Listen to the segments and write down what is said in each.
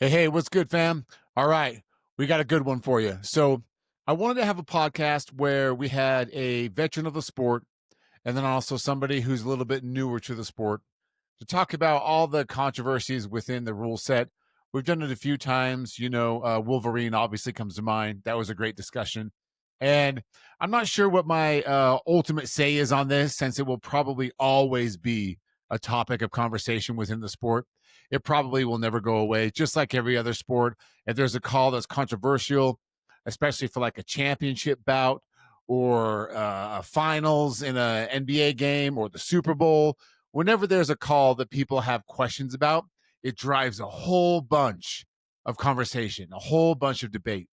Hey, what's good, fam? All right, we got a good one for you. So, I wanted to have a podcast where we had a veteran of the sport and then also somebody who's a little bit newer to the sport to talk about all the controversies within the rule set. We've done it a few times. Wolverine obviously comes to mind. That was a great discussion. And I'm not sure what my ultimate say is on this, since it will probably always be a topic of conversation within the sport. It probably will never go away, just like every other sport. If there's a call that's controversial, especially for like a championship bout or a finals in an NBA game or the Super Bowl, whenever there's a call that people have questions about, it drives a whole bunch of conversation, a whole bunch of debate.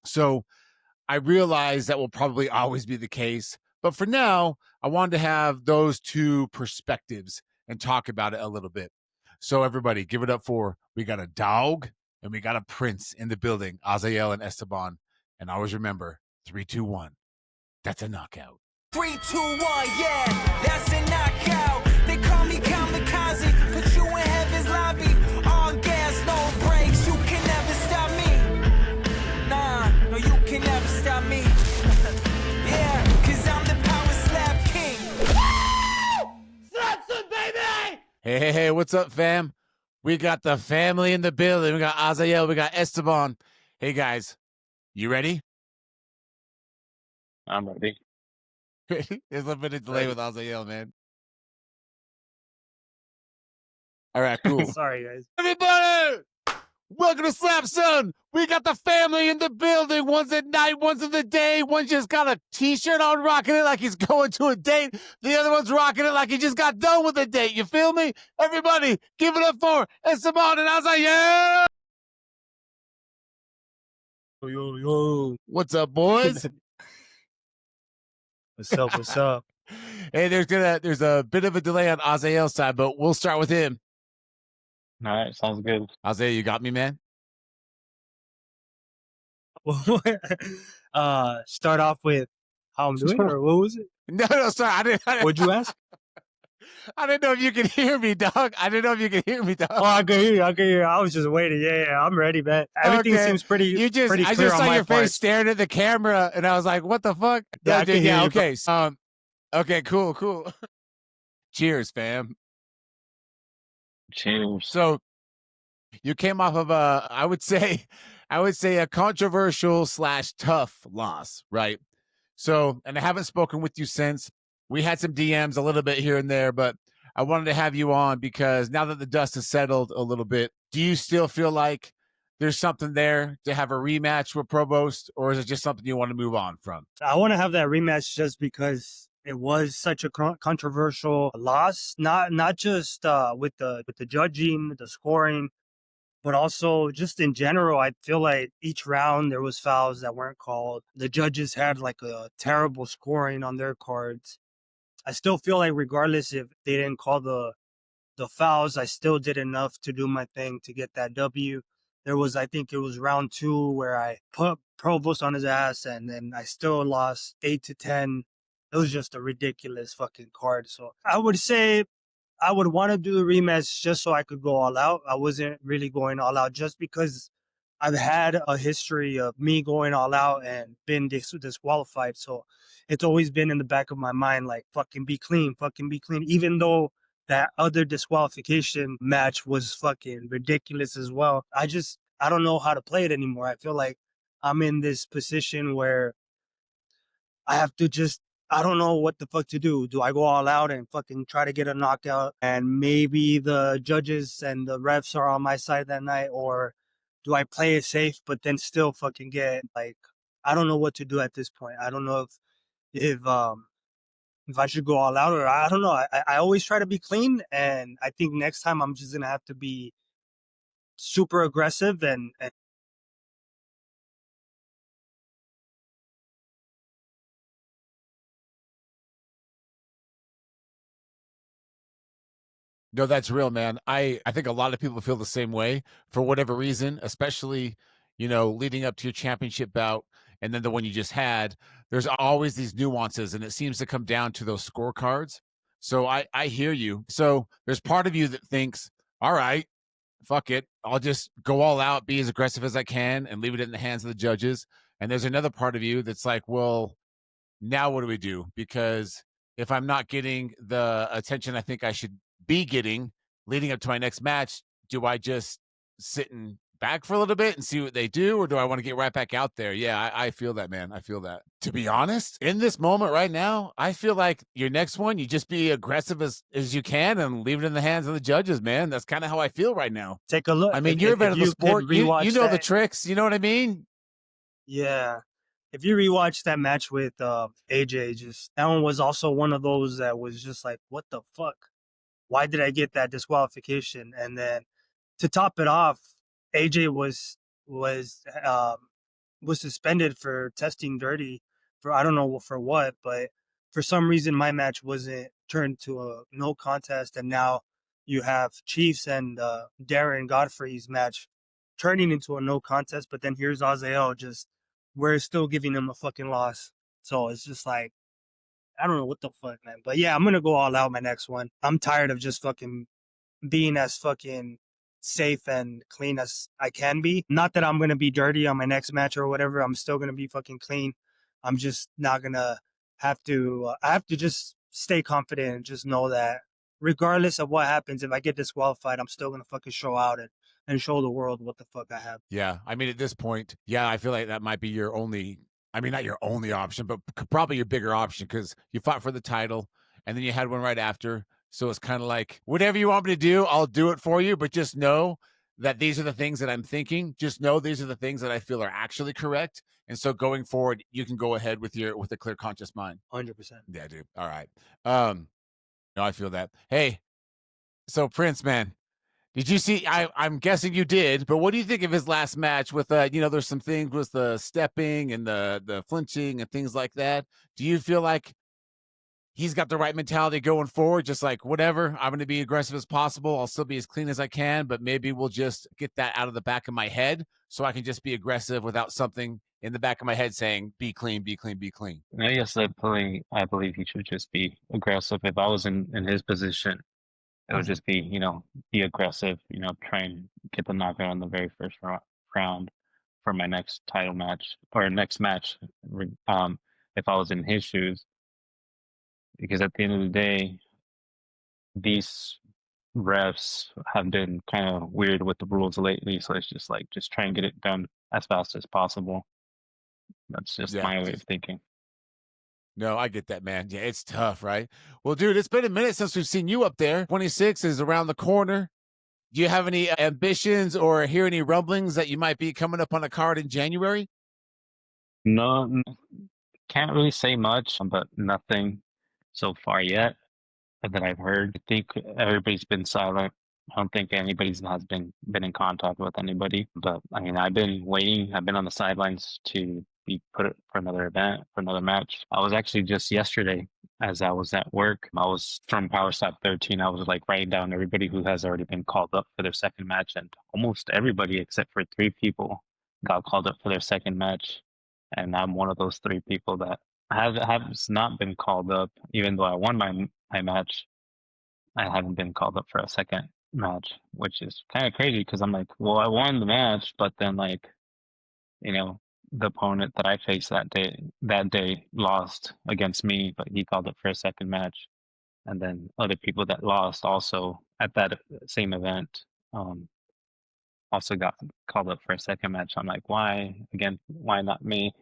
So I realize that will probably always be the case. But for now, I wanted to have those two perspectives and talk about it a little bit. So everybody, give it up for, we got a dog and we got a prince in the building, Azael and Esteban. And always remember, 3, 2, 1. That's a knockout. 3, 2, 1, yeah, that's a knockout. They call me kamikaze, put you in heaven's lobby. All gas, no brakes, you can never stop me. Nah, no, you can never stop me. Yeah, cause I'm the powerslap king. Slapson, baby! Hey, what's up, fam? We got the family in the building. We got Azael, we got Esteban. Hey, guys, you ready? I'm ready. There's a bit of delay with Azael, man. All right, cool. Sorry, guys. Everybody, welcome to Slapson. We got the family in the building. One's at night, one's in the day. One just got a t-shirt on, rocking it like he's going to a date. The other one's rocking it like he just got done with a date. You feel me? Everybody, give it up for Esteban and Azael. Yo. What's up, boys? What's up? What's up? Hey, there's a bit of a delay on Azael's side, but we'll start with him. All right, sounds good. Azael, you got me, man? Start off with how I'm doing, or what was it? No, sorry. I didn't. What'd you ask? I didn't know if you could hear me, dog. I didn't know if you could hear me, dog. Oh, I can hear you. I can hear you. I was just waiting. Yeah, I'm ready, man. Everything Okay. seems pretty I clear just saw on my your part. face staring at the camera, and I was like, "What the fuck?" Yeah, I can hear you, okay. Okay, cool. Cheers, fam. Cheers. So you came off of I would say a controversial / tough loss, right? So, and I haven't spoken with you since. We had some DMs a little bit here and there, but I wanted to have you on because now that the dust has settled a little bit, do you still feel like there's something there to have a rematch with Provost, or is it just something you want to move on from? I want to have that rematch just because it was such a controversial loss. Not just with the judging, the scoring, but also just in general. I feel like each round there was fouls that weren't called. The judges had like a terrible scoring on their cards. I still feel like regardless if they didn't call the fouls, I still did enough to do my thing to get that W. I think it was round 2 where I put Provost on his ass, and then I still lost 8-10. It was just a ridiculous fucking card. So I would say I would want to do the rematch just so I could go all out. I wasn't really going all out just because I've had a history of me going all out and been disqualified. So it's always been in the back of my mind, like, fucking be clean, even though that other disqualification match was fucking ridiculous as well. I don't know how to play it anymore. I feel like I'm in this position where I have to I don't know what the fuck to do. Do I go all out and fucking try to get a knockout and maybe the judges and the refs are on my side that night? Or do I play it safe but then still fucking get, like, I don't know what to do at this point. I don't know if I should go all out, or I don't know. I always try to be clean, and I think next time I'm just gonna have to be super aggressive and No, that's real, man. I think a lot of people feel the same way for whatever reason, especially, leading up to your championship bout and then the one you just had. There's always these nuances, and it seems to come down to those scorecards. So I hear you. So there's part of you that thinks, all right, fuck it. I'll just go all out, be as aggressive as I can, and leave it in the hands of the judges. And there's another part of you that's like, well, now what do we do? Because if I'm not getting the attention I think I should be getting leading up to my next match, do I just sit and back for a little bit and see what they do, or do I want to get right back out there? Yeah, I feel that, man. I feel that. To be honest, in this moment right now, I feel like your next one, you just be aggressive as you can and leave it in the hands of the judges, man. That's kind of how I feel right now. Take a look. I mean, you're a vet If of the you could sport. You rewatch know the that, tricks. You know what I mean? yeah. If you rewatch that match with AJ, just that one was also one of those that was just like, what the fuck? Why did I get that disqualification? And then to top it off, AJ was suspended for testing dirty for I don't know for what, but for some reason my match wasn't turned to a no contest, and now you have Chiefs and Darren Godfrey's match turning into a no contest. But then here's Azael, just we're still giving him a fucking loss. So it's just like I don't know what the fuck, man. But yeah, I'm gonna go all out my next one. I'm tired of just fucking being as fucking safe and clean as I can be. Not that I'm gonna be dirty on my next match or whatever. I'm still gonna be fucking clean. I'm just not gonna have to. I have to just stay confident and just know that regardless of what happens, if I get disqualified, I'm still gonna fucking show out and show the world what the fuck I have. Yeah, I mean, at this point, yeah, I feel like that might be your only. I mean, not your only option, but probably your bigger option because you fought for the title, and then you had one right after. So it's kind of like whatever you want me to do, I'll do it for you. But just know that these are the things that I'm thinking. Just know these are the things that I feel are actually correct. And so going forward, you can go ahead with a clear, conscious mind. 100%. Yeah, dude. All right. No, I feel that. Hey, so Prince, man, did you see? I'm guessing you did, but what do you think of his last match with there's some things with the stepping and the flinching and things like that. Do you feel like he's got the right mentality going forward? Just like whatever, I'm going to be aggressive as possible. I'll still be as clean as I can, but maybe we'll just get that out of the back of my head so I can just be aggressive without something in the back of my head saying, "Be clean, be clean, be clean." Yes, I believe he should just be aggressive. If I was in his position, it would just be, be aggressive, try and get the knockout on the very first round for my next title match or next match. If I was in his shoes, because at the end of the day, these refs have been kind of weird with the rules lately. So it's just like, just try and get it done as fast as possible. That's just Yeah. my way of thinking. No, I get that, man. Yeah, it's tough, right? Well, dude, it's been a minute since we've seen you up there. 26 is around the corner. Do you have any ambitions or hear any rumblings that you might be coming up on a card in January? No, can't really say much, but nothing so far yet that I've heard. I think everybody's been silent. I don't think anybody's has been in contact with anybody. But I mean, I've been waiting. I've been on the sidelines to be put for another event, for another match. I was actually just yesterday, as I was at work. I was from powerslap 13. I was like writing down everybody who has already been called up for their second match, and almost everybody except for 3 people got called up for their second match. And I'm one of those 3 people that has not been called up, even though I won my match. I haven't been called up for a second match, which is kind of crazy because I'm like, well, I won the match, but then like, you know, the opponent that I faced that day lost against me, but he called up for a second match, and then other people that lost also at that same event um, also got called up for a second match. I'm like, why again? Why not me?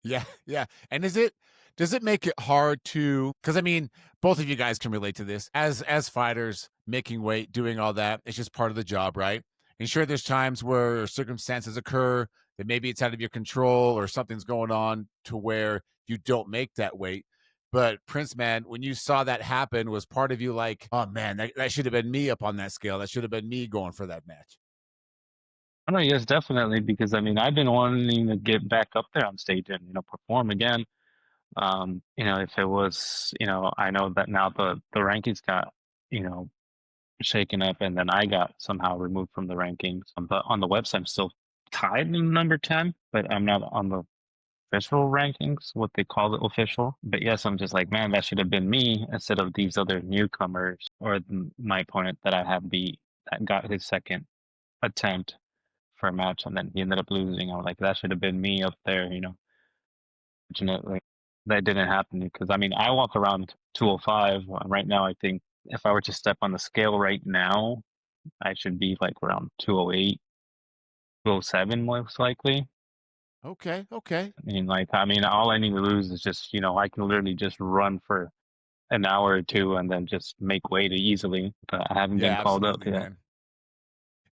Yeah, yeah. And does it make it hard to, because I mean, both of you guys can relate to this. As fighters, making weight, doing all that, it's just part of the job, right? And sure, there's times where circumstances occur that maybe it's out of your control or something's going on to where you don't make that weight. But Prince, man, when you saw that happen, was part of you like, oh man, that should have been me up on that scale. That should have been me going for that match. Oh, no, yes, definitely. Because I mean, I've been wanting to get back up there on stage and perform again. If it was, I know that now the rankings got, you know, shaken up, and then I got somehow removed from the rankings. But on the website, I'm still tied in number 10, but I'm not on the official rankings, what they call it official. But yes, I'm just like, man, that should have been me instead of these other newcomers or my opponent that I have beat that got his second attempt for a match, and then he ended up losing. I was like, that should have been me up there, you know. Fortunately, that didn't happen because I mean, I walk around 205 right now. I think if I were to step on the scale right now, I should be like around 208, 207 most likely. Okay, okay. I mean, all I need to lose is just, you know, I can literally just run for an hour or two and then just make weight easily. But I haven't been Yeah, called up absolutely, yet. man.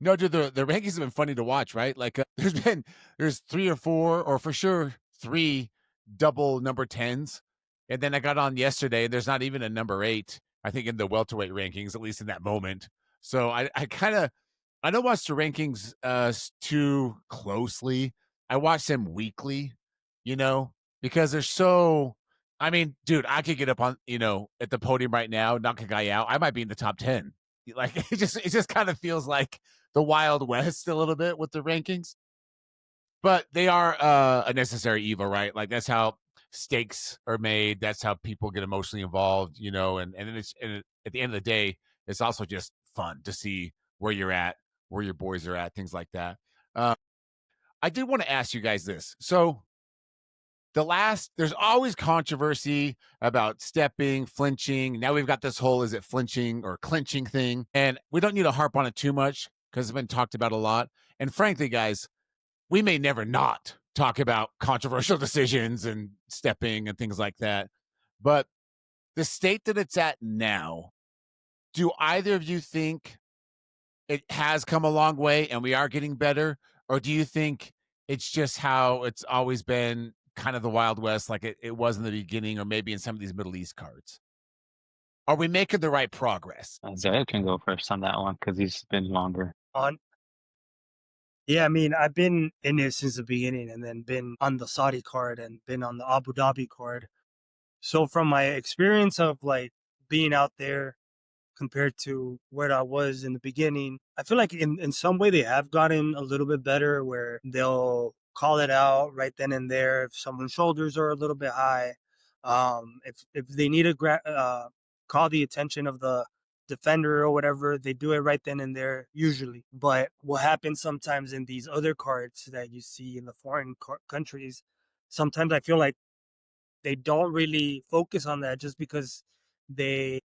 No, dude, the rankings have been funny to watch, right? Like, there's 3 or 4 or for sure 3 double number 10s, and then I got on yesterday, and there's not even a number 8, I think, in the welterweight rankings, at least in that moment. So I kinda I don't watch the rankings, too closely. I watch them weekly, you know, because they're so I mean, dude, I could get up on, at the podium right now, knock a guy out. I might be in the top 10. Like, it just kind of feels like the Wild West a little bit with the rankings, but they are a necessary evil, right? Like that's how stakes are made. That's how people get emotionally involved, and then at the end of the day, it's also just fun to see where you're at, where your boys are at, things like that. Uh, I did want to ask you guys this. So there's always controversy about stepping, flinching. Now we've got this whole is it flinching or clinching thing, and we don't need to harp on it too much because it's been talked about a lot. And frankly, guys, we may never not talk about controversial decisions and stepping and things like that. But the state that it's at now, do either of you think it has come a long way and we are getting better? Or do you think it's just how it's always been kind of the Wild West, like it was in the beginning, or maybe in some of these Middle East cards? Are we making the right progress? Azael can go first on that one because he's been longer. On Yeah, I mean, I've been in it since the beginning and then been on the Saudi card and been on the Abu Dhabi card. So from my experience of like being out there compared to where I was in the beginning, I feel like in some way they have gotten a little bit better where they'll call it out right then and there if someone's shoulders are a little bit high. If they need to call the attention of the defender or whatever, they do it right then and there usually. But what happens sometimes in these other cards that you see in the foreign countries, sometimes I feel like they don't really focus on that just because they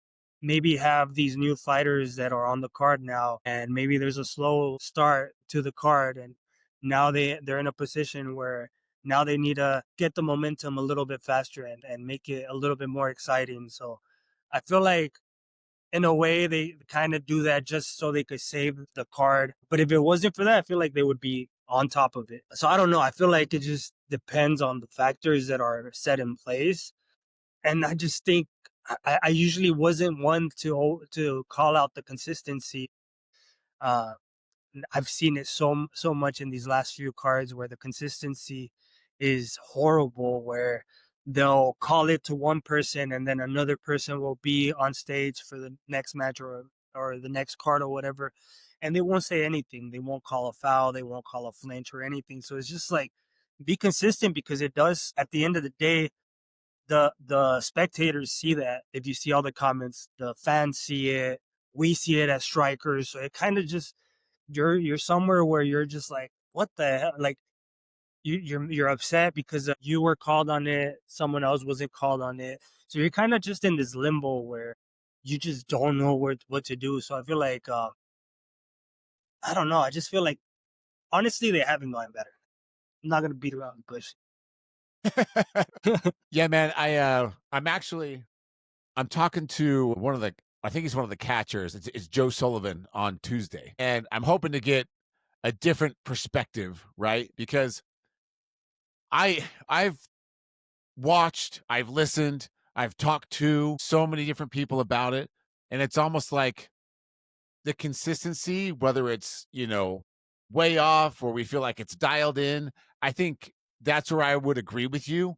maybe have these new fighters that are on the card now and maybe there's a slow start to the card and now they're in a position where now they need to get the momentum a little bit faster and make it a little bit more exciting. So I feel like in a way they kind of do that just so they could save the card, but if it wasn't for that I feel like they would be on top of it. So I don't know, I feel like it just depends on the factors that are set in place. And I just think I usually wasn't one to call out the consistency. uh I've seen it so much in these last few cards where the consistency is horrible, where they'll call it to one person and then another person will be on stage for the next match or the next card or whatever, and they won't say anything. They won't call a foul, they won't call a flinch or anything. So it's just like be consistent because it does at the end of the day the spectators see that. If you see all the comments, the fans see it, we see it as strikers. So it kind of just you're somewhere where you're just like, what the hell? Like you're upset because you were called on it, someone else wasn't called on it. So you're kind of just in this limbo where you just don't know what to do. So I feel like I don't know. I just feel like honestly they haven't gone better. I'm not gonna beat around the bush. Yeah, man. I'm talking to I think he's one of the catchers. It's Joe Sullivan on Tuesday. And I'm hoping to get a different perspective, right? Because I've watched, I've listened, I've talked to so many different people about it. And it's almost like the consistency, whether it's, way off or we feel like it's dialed in. I think that's where I would agree with you.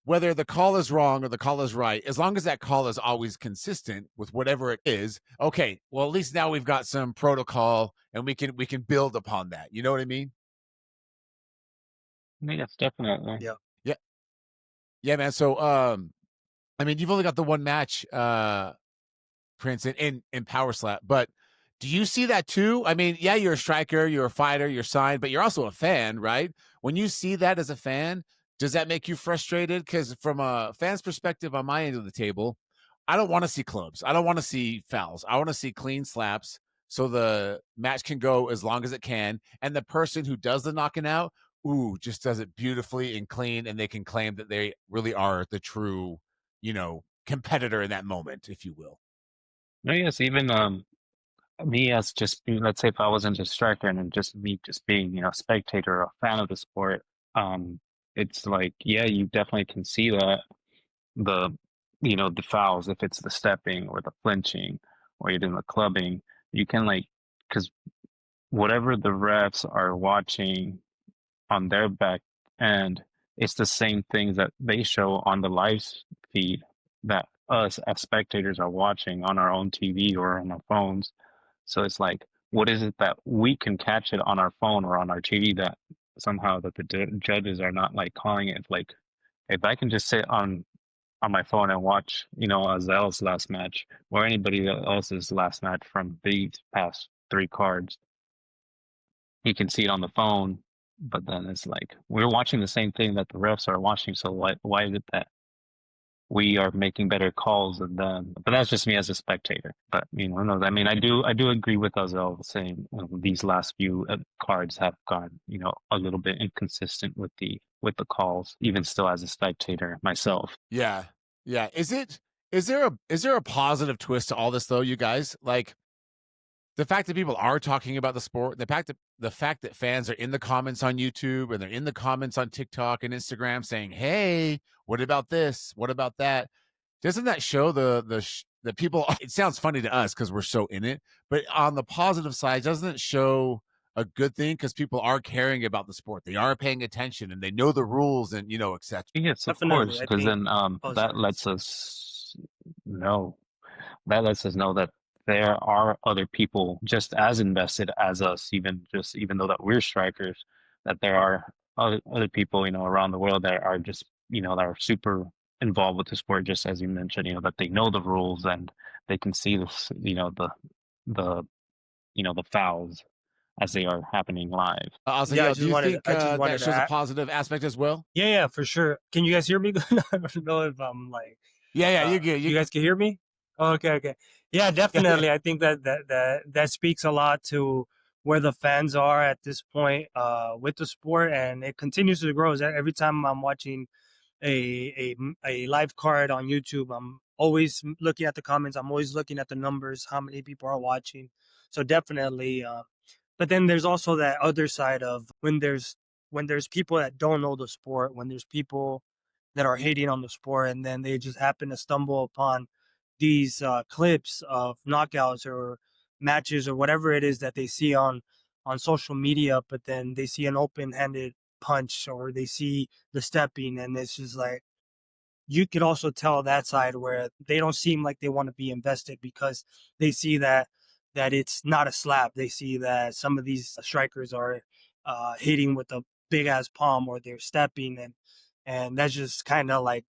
Whether the call is wrong or the call is right, as long as that call is always consistent with whatever it is, okay, well, at least now we've got some protocol and we can build upon that. You know what I mean? Yes, definitely. Yeah. Yeah. Yeah, man. So I mean, you've only got the one match, Prince, in power slap, but Do you see that too? I mean, yeah, you're a striker, you're a fighter, you're signed, but you're also a fan, right? When you see that as a fan, does that make you frustrated? Because from a fan's perspective on my end of the table, I don't want to see clubs. I don't want to see fouls. I want to see clean slaps so the match can go as long as it can. And the person who does the knocking out, ooh, just does it beautifully and clean, and they can claim that they really are the true, competitor in that moment, if you will. I guess even me as just let's say if I wasn't a striker and then just me just being a spectator or a fan of the sport, um, it's like yeah, you definitely can see that the the fouls if it's the stepping or the flinching or even the clubbing, you can like because whatever the refs are watching on their back end, it's the same things that they show on the live feed that us as spectators are watching on our own TV or on our phones. So it's like, what is it that we can catch it on our phone or on our TV that somehow that the judges are not like calling it? Like, if I can just sit on my phone and watch, Azael's last match or anybody else's last match from these past three cards, he can see it on the phone, but then it's like we're watching the same thing that the refs are watching. So why is it that we are making better calls than them? But that's just me as a spectator. But no, I mean, I do agree with Azel saying these last few cards have gone a little bit inconsistent with the calls. Even still, as a spectator myself. Yeah. Yeah. Is there a positive twist to all this though, you guys? Like the fact that people are talking about the sport, the fact that fans are in the comments on YouTube and they're in the comments on TikTok and Instagram saying, "Hey, what about this? What about that?" Doesn't that show the people it sounds funny to us cuz we're so in it, but on the positive side, doesn't it show a good thing cuz people are caring about the sport. They are paying attention and they know the rules and, etc. Yes, of Definitely, course, I because think. then Oh, that sorry. lets us know that there are other people just as invested as us, even though that we're strikers, that there are other people, around the world that are just, that are super involved with the sport, just as you mentioned, that they know the rules and they can see this, the the fouls as they are happening live. Yeah, Azael, do you think I just that wanted to shows a add. positive aspect as well? Yeah, yeah, for sure. Can you guys hear me? I don't know if I'm like, Yeah, yeah, you get, you you get. guys can hear me. Oh, okay, okay. Yeah, Yeah, yeah. definitely. I think that speaks a lot to where the fans are at this point with the sport, and it continues to grow. Every time I'm watching a live card on YouTube, I'm always looking at the comments. I'm always looking at the numbers, how many people are watching. So definitely, but then there's also that other side of when there's people that don't know the sport, when there's people that are hating on the sport, and then they just happen to stumble upon these clips of knockouts or matches or whatever it is that they see on social media, but then they see an open-handed punch or they see the stepping, and it's just like you could also tell that side where they don't seem like they want to be invested because they see that it's not a slap. They see that some of these strikers are hitting with a big ass palm or they're stepping, and that's just kind of like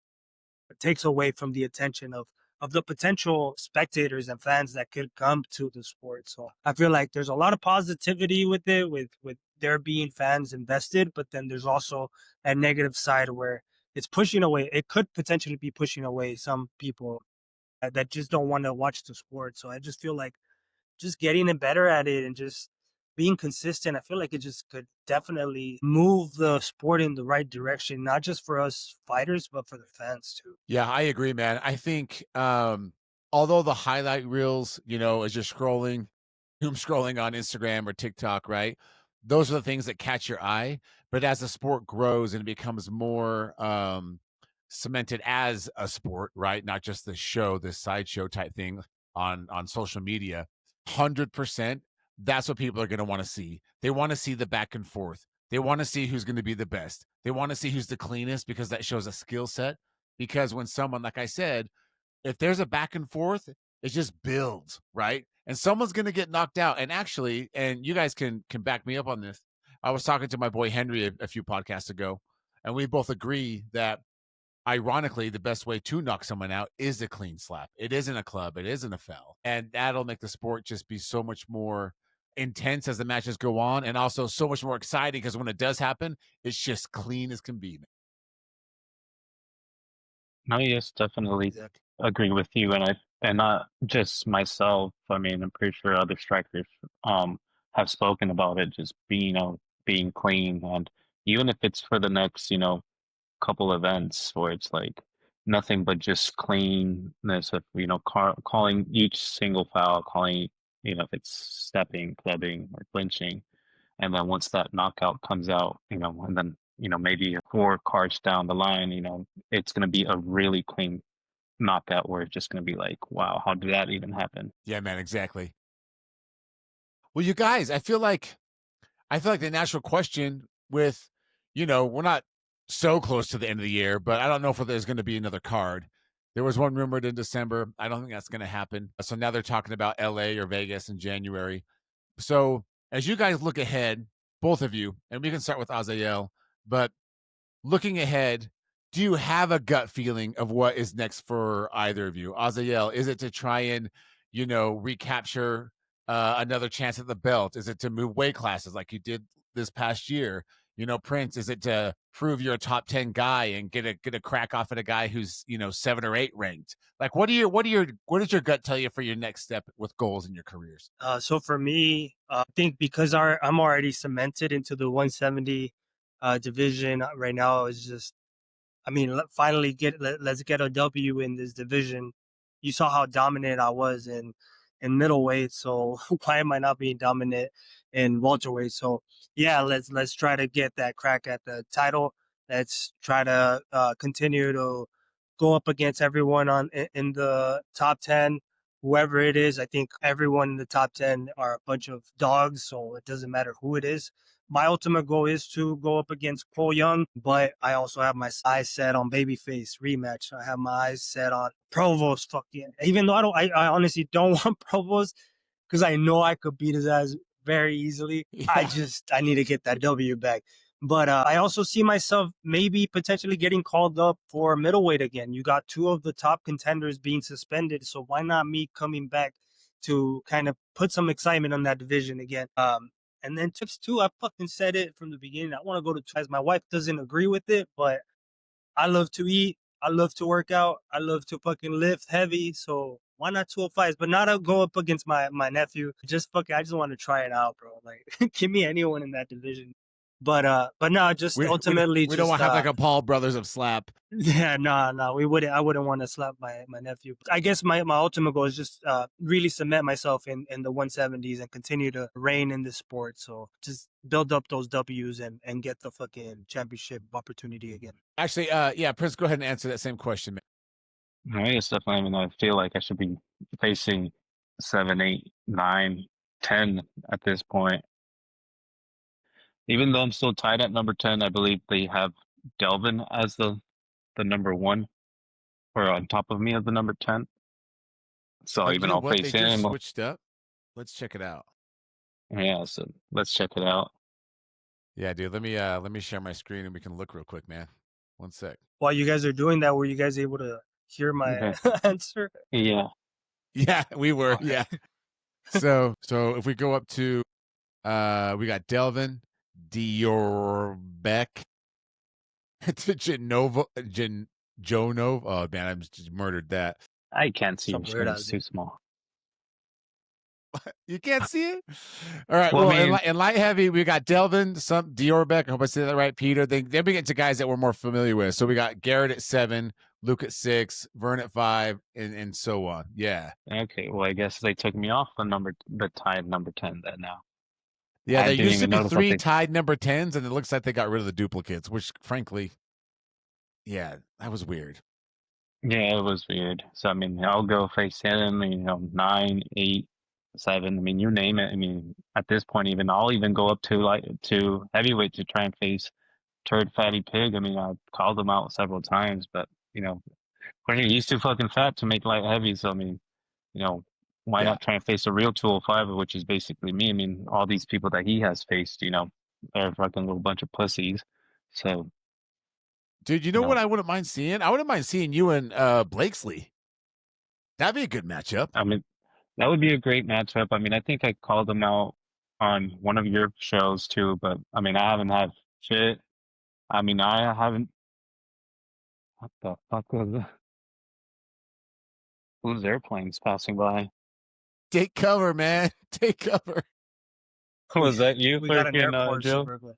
takes away from the attention of the potential spectators and fans that could come to the sport. So I feel like there's a lot of positivity with it, with there being fans invested, but then there's also a negative side where it's pushing away. It could potentially be pushing away some people that just don't want to watch the sport. So I just feel like just getting it better at it and just being consistent, I feel like it just could definitely move the sport in the right direction, not just for us fighters, but for the fans too. Yeah, I agree, man. I think although the highlight reels, as you're scrolling, doom scrolling on Instagram or TikTok, right? Those are the things that catch your eye. But as the sport grows and it becomes more cemented as a sport, right? Not just this show, this sideshow type thing on social media, 100%. That's what people are going to want to see. They want to see the back and forth. They want to see who's going to be the best. They want to see who's the cleanest because that shows a skill set. Because when someone, like I said, if there's a back and forth, it just builds, right? And someone's gonna get knocked out. And actually, and you guys can back me up on this. I was talking to my boy Henry a few podcasts ago, and we both agree that ironically, the best way to knock someone out is a clean slap. It isn't a club, it isn't a foul. And that'll make the sport just be so much more intense as the matches go on, and also so much more exciting because when it does happen, it's just clean as can be. No, yes, definitely Exactly. agree with you, and not just myself. I mean, I'm pretty sure other strikers have spoken about it just being being clean, and even if it's for the next couple events where it's like nothing but just cleanness of calling each single foul, calling if it's stepping, clubbing, or clinching, and then once that knockout comes out, and then maybe 4 cards down the line, it's going to be a really clean knockout where it's just going to be like, wow, how did that even happen? Yeah, man, exactly. Well, you guys, I feel like the natural question with, we're not so close to the end of the year, but I don't know if there's going to be another card. There was one rumored in December. I don't think that's going to happen. So now they're talking about LA or Vegas in January. So as you guys look ahead, both of you, and we can start with Azael, but looking ahead, do you have a gut feeling of what is next for either of you? Azael, is it to try and, recapture another chance at the belt? Is it to move weight classes like you did this past year? Prince, is it to prove you're a top 10 guy and get a crack off at a guy who's, 7 or 8 ranked? Like what does your gut tell you for your next step with goals in your careers? So for me, I think because I'm already cemented into the 170 division right now, is just, I mean, finally let's get a W in this division. You saw how dominant I was in middleweight, so why am I not being dominant in welterweight? So yeah, let's try to get that crack at the title. Let's try to continue to go up against everyone in the top 10, whoever it is. I think everyone in the top 10 are a bunch of dogs, so it doesn't matter who it is. My ultimate goal is to go up against Cole Young, but I also have my eyes set on Babyface rematch. I have my eyes set on Provost. Fucking, even though I honestly don't want Provost because I know I could beat his ass very easily. Yeah. I need to get that W back. But I also see myself maybe potentially getting called up for middleweight again. You got 2 of the top contenders being suspended, so why not me coming back to kind of put some excitement on that division again? And then tips 2, I fucking said it from the beginning. I want to go to twice. My wife doesn't agree with it, but I love to eat. I love to work out. I love to fucking lift heavy. So why not 205s? But not to go up against my nephew. I just want to try it out, bro. Like give me anyone in that division. But no, just ultimately We don't want just to have like a Paul Brothers of slap. yeah, no, we wouldn't. I wouldn't want to slap my nephew. I guess my ultimate goal is just really cement myself in the 170s and continue to reign in this sport. So just build up those W's and get the fucking championship opportunity again. Actually, yeah, Prince, go ahead and answer that same question, man. I guess definitely. I mean, I feel like I should be facing 7, 8, 9, 10 at this point. Even though I'm still tied at number 10, I believe they have Delvin as the number 1, or on top of me as the number 10. So You even know I'll what? face They just him. switched up. Let's check it out. Yeah, so let's check it out. Yeah, dude. Let me share my screen and we can look real quick, man. One sec. While you guys are doing that, were you guys able to hear my Okay. answer? Yeah. Yeah, we were. Okay. Yeah. So if we go up to we got Delvin, Diorbeck, to Jonov. Oh man, I just murdered that. I can't see your Some weird screen. ass It's too dude. small. You can't see it? All right. Well, I Well, mean, in light heavy, we got Delvin, some Diorbeck. I hope I said that right, Peter. Then we get to guys that we're more familiar with. So we got Garrett at 7, Luke at 6, Vern at 5, and so on. Yeah. okay. Well, I guess they took me off the tied number 10 then now. Yeah, I there didn't used to even be notice that 3 they. tied number 10s, and it looks like they got rid of the duplicates, which frankly, yeah, that was weird. Yeah, it was weird. So I mean, I'll go face him. 9, 8, 7. I mean, you name it. I mean, at this point, even I'll even go up to heavyweight to try and face Turd Fatty Pig. I mean, I called him out several times, but he's too fucking fat to make light heavy. So I mean, you know, why Yeah. not try and face a real 205, which is basically me? I mean, all these people that he has faced, they're a fucking little bunch of pussies. So Dude, you You know what know, I wouldn't mind seeing? I wouldn't mind seeing you and Blakesley. That'd be a good matchup. I mean, that would be a great matchup. I mean, I think I called him out on one of your shows too, but I mean, I haven't had shit. I mean, I haven't. What the fuck was that? Whose airplanes passing by? Take cover, man. Take cover. We Was that you, we got an freaking airport Joe? super quick.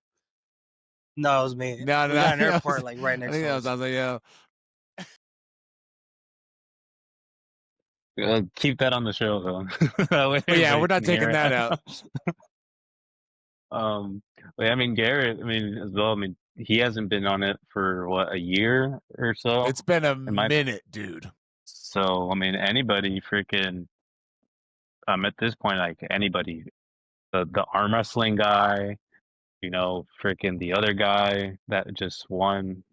No, it was me. No, no, We no. got an That airport was, like right I next think to that was us. Azael. Keep that on the show though. That way But yeah, everybody we're not can taking hear that it. out. But I mean, Garrett, I mean, as well, I mean, he hasn't been on it for what, a year or It's so? been a In my, minute, dude. so I mean, anybody freaking, at this point, like anybody, the arm wrestling guy, freaking the other guy that just won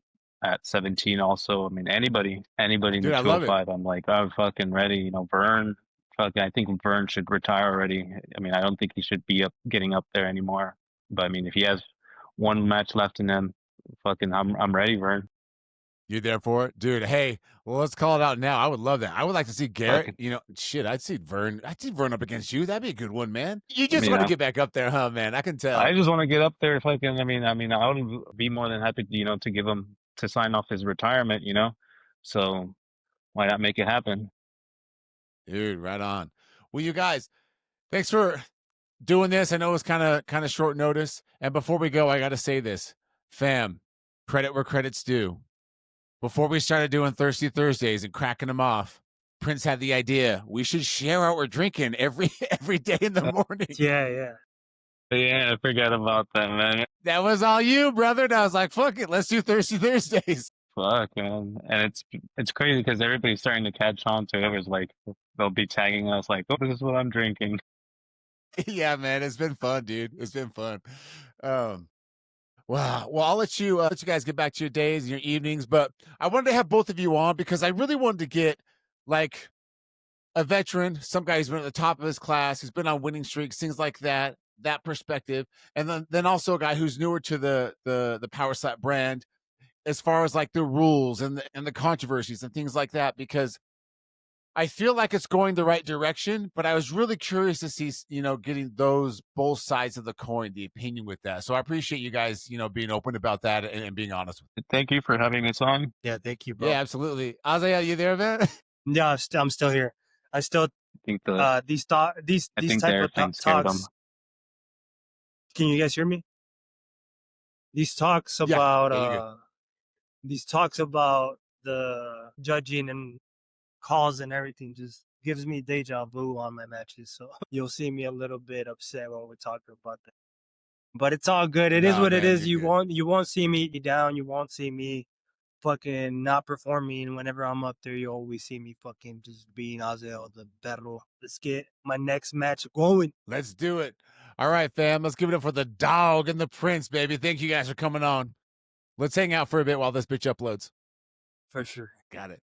at 17 also. I mean, anybody in the Dude, I love it. 205, I'm like, I'm fucking ready. Vern, fucking, I think Vern should retire already. I mean, I don't think he should be getting up there anymore. But I mean, if he has one match left in him, fucking, I'm ready, Vern. You there for it? Dude, hey, well, let's call it out now. I would love that. I would like to see Garrett. Fucking, Shit, I'd see Vern. I'd see Vern up against you. That'd be a good one, man. You I just mean, want to get back up there, huh, man? I can I tell. just want to get up there. Fucking, I would be more than happy, to give him to sign off his retirement. So why not make it happen? Dude, right on. Well, you guys, thanks for doing this. I know it's kind of short notice. And before we go, I got to say this, fam, credit where credit's due. Before we started doing Thirsty Thursdays and cracking them off, Prince had the idea we should share what we're drinking every every day in the morning. Yeah, yeah. Yeah, I forgot about that, man. That was all you, brother. And I was like, fuck it, let's do Thirsty Thursdays. Fuck, man. And it's crazy because everybody's starting to catch on to it. It was like they'll be tagging us like, "Oh, this is what I'm drinking." Yeah, man, it's been fun, dude. It's been fun. Um, wow. Well, I'll let you guys get back to your days and your evenings, but I wanted to have both of you on because I really wanted to get like a veteran, some guy who's been at the top of his class, who's been on winning streaks, things like that, that perspective, and then also a guy who's newer to the power slap brand as far as like the rules and the controversies and things like that, because I feel like it's going the right direction, but I was really curious to see, getting those both sides of the coin, the opinion with that. So I appreciate you guys, being open about that and being honest with Thank you for having us on. Yeah, thank you, me. Yeah, bro. absolutely. Azael, you there, man? Yeah, I'm still here. I still I think the I these think the type of airplane scared them. talks. Can you guys hear me? These talks Yeah, about yeah, you're good. these talks about the judging and calls and everything just gives me deja vu on my matches. So you'll see me a little bit upset when we're talking about that. But it's all good. It is Nah, what it man, is. you're good. You won't see me down. You won't see me fucking not performing. Whenever I'm up there, you always see me fucking just being Azael, the Perro. Let's get my next match going. Let's do it. All right, fam. Let's give it up for the dog and the prince, baby. Thank you guys for coming on. Let's hang out for a bit while this bitch uploads. For sure. Got it.